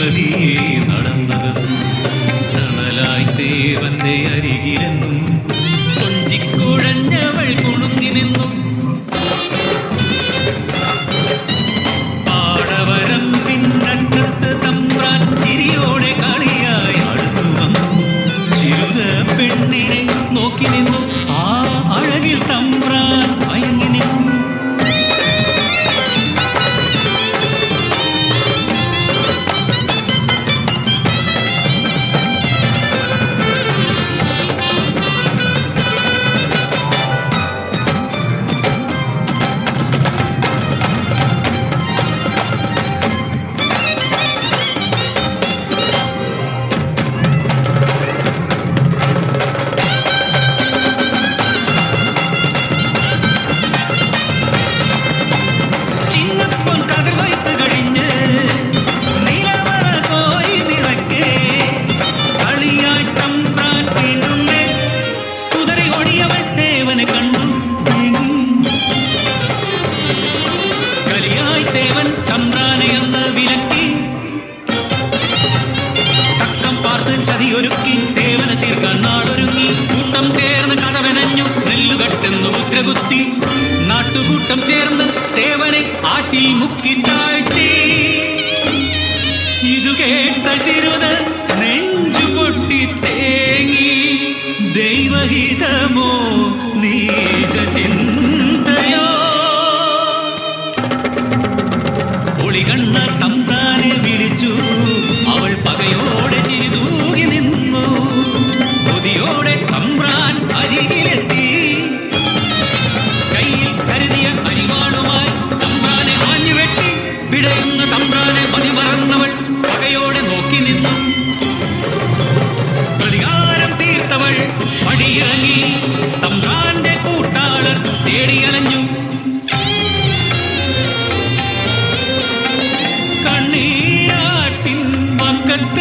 പതിയെ നടന്നത് തണലായി ദേവന്റെ അരികിലെന്നും കൊഞ്ചിക്കുഴഞ്ഞവൾ കുണുങ്ങി നിന്നു. പാടവരം പിന്നറ്റത്ത് തമ്പ്രാൻ ചിരിയോടെ കളിയായി അടുത്തു വന്നു. ചിരുത പെണ്ണിനെ നോക്കി നിന്നു. ആ അഴകിൽ തമ്പ്രാൻ മയങ്ങി നിന്നു. ചതിയൊരുക്കി ദേവനെ തീർക്കാൻ നാടൊരുങ്ങി. കൂട്ടം ചേർന്ന് കഥവനഞ്ഞു നെല്ലുകെട്ടെന്നു മുദ്രകുത്തി. നാട്ടുകൂട്ടം ചേർന്ന് ദേവനെ ആറ്റിൽ മുക്കി താഴ്ത്തി. ഇതു കേട്ട ചിരുത നെഞ്ചു പൊട്ടി തേങ്ങി. ദൈവഹിതമോ നീച ചിന്തയോ ഒളികണ്ണ തമ്പ്രാനെ വിളിച്ചു. അവൾ പകയോടെ ചിരിതൂകി നിന്നു. കൊതിയോടെ തമ്പ്രാൻ അരികിലെത്തി. കയ്യിൽ കരുതിയ അരിവാളുമായി തമ്പ്രാനെ ആഞ്ഞുവെട്ടി. പിടയുന്ന തമ്പ്രാനെ മതിമറന്നവൾ പകയോടെ നോക്കി നിന്നു. പ്രതികാരം തീർത്തവൾ പടിയിറങ്ങി. തമ്പ്രാന്റെ കൂട്ടാളർ തേടിയലഞ്ഞു. കണ്ണീരാട്ടിൻ വക്കത്ത്